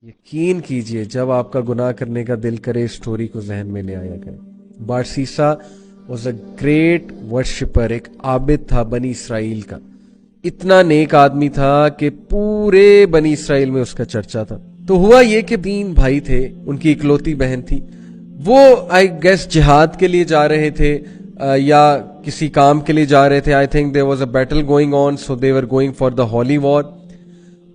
یقین کیجئے جب آپ کا گناہ کرنے کا دل کرے اس سٹوری کو ذہن میں لے آیا کرے. بارسیسا واز اے گریٹ ورشپر، ایک عابد تھا بنی اسرائیل کا. اتنا نیک آدمی تھا کہ پورے بنی اسرائیل میں اس کا چرچا تھا. تو ہوا یہ کہ 3 بھائی تھے، ان کی اکلوتی بہن تھی. وہ آئی گیس جہاد کے لیے جا رہے تھے یا کسی کام کے لیے جا رہے تھے. I think there was a battle going on, so they were going for the holy war.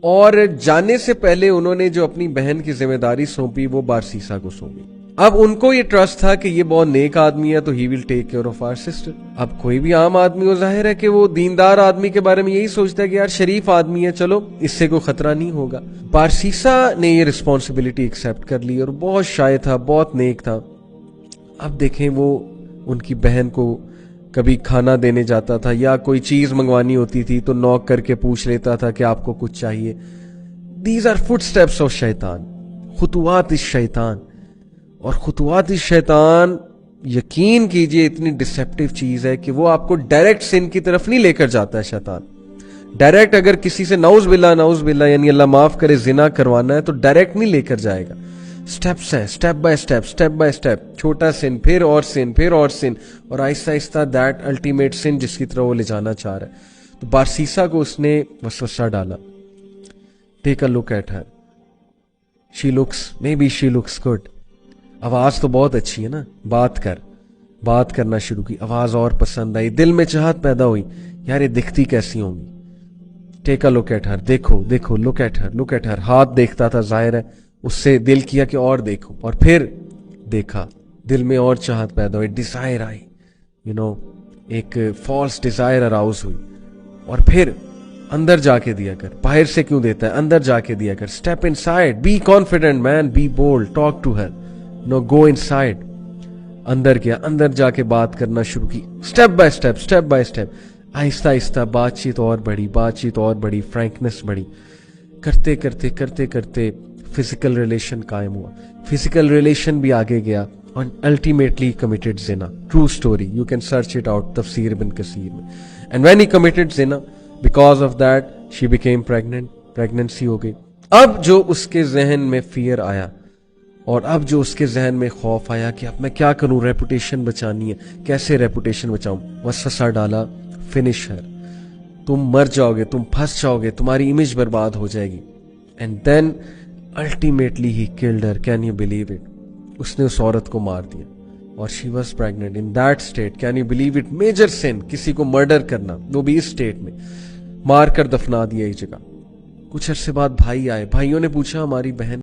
اور جانے سے پہلے انہوں نے جو اپنی بہن کی ذمہ داری سونپی وہ بارسیسا کو سونپی. اب ان کو یہ ٹرسٹ تھا کہ یہ بہت نیک آدمی ہے تو he will take care of our sister. اب کوئی بھی عام آدمی ہو، ظاہر ہے کہ وہ دیندار آدمی کے بارے میں یہی سوچتا ہے کہ یار شریف آدمی ہے، چلو اس سے کوئی خطرہ نہیں ہوگا. بارسیسا نے یہ رسپانسبلٹی ایکسیپٹ کر لی اور بہت شائع تھا، بہت نیک تھا. اب دیکھیں وہ ان کی بہن کو کبھی کھانا دینے جاتا تھا یا کوئی چیز منگوانی ہوتی تھی تو نوک کر کے پوچھ لیتا تھا کہ آپ کو کچھ چاہیے. These are footsteps of شیطان، خطوات الشیطان. اور خطوات الشیطان یقین کیجئے اتنی ڈسیپٹیو چیز ہے کہ وہ آپ کو ڈائریکٹ سن کی طرف نہیں لے کر جاتا ہے. شیطان ڈائریکٹ اگر کسی سے نعوذ باللہ یعنی اللہ معاف کرے زنا کروانا ہے تو ڈائریکٹ نہیں لے کر جائے گا. سٹیپس ہیں، سٹیپ بائی سٹیپ، چھوٹا سن، پھر اور سن، پھر اور سن، اور آہستہ آہستہ دیٹ الٹیمیٹ سن جس کی طرح وہ لے جانا چاہ رہا ہے. تو بارسیسا کو اس نے وسوسہ ڈالا. Take a look at her, she looks good. آواز تو بہت اچھی ہے نا، بات کرنا شروع کی. آواز اور پسند آئی، دل میں چاہت پیدا ہوئی یار یہ دکھتی کیسی ہوں گی. ٹیک اے لک ایٹ ہر، دیکھو لک ایٹ ہر. ہاتھ دیکھتا تھا، ظاہر ہے اس سے دل کیا کہ اور دیکھو، اور پھر دیکھا، دل میں اور چاہت پیدا ہوئی، ڈیزائر آئی، ایک فالس ڈیزائر اراؤز ہوئی. اور پھر اندر جا کے دیا کر، باہر سے کیوں دیتا ہے، اندر جا کے دیا کر. Step inside, be confident man, be bold, talk to her, go inside. اندر گیا، اندر جا کے بات کرنا شروع کی. اسٹیپ بائی اسٹیپ آہستہ آہستہ بات چیت اور بڑھی، فرینکنس بڑھی. کرتے فزیکل ریلیشن قائم ہوا. فزیکل ریلیشن بھی آگے گیا اور الٹیمیٹلی کمیٹڈ زنا. True story, you can search it out تفسیر ابن کثیر میں. اینڈ وین ہی کمیٹڈ زنا، because of that she became pregnant, pregnancy ہو گئی. اب جو اس کے ذہن میں فیئر آیا اور اب جو اس کے ذہن میں خوف آیا کہ اب میں کیا کروں، ریپوٹیشن بچانی ہے، کیسے ریپوٹیشن بچاؤں. وسوسہ ڈالا، فنش ہر، تم مر جاؤ گے، تم پھنس جاؤ گے، تمہاری امیج برباد ہو جائے گی. And then ultimately he killed her. Can you believe it? اس نے اس عورت کو مار دیا اور she was pregnant in that state. Can you believe it? Major sin, کسی کو مرڈر کرنا، وہ بھی اس اسٹیٹ میں. مار کر دفنا دیا ایک جگہ. کچھ عرصے بعد بھائی آئے، بھائیوں نے پوچھا ہماری بہن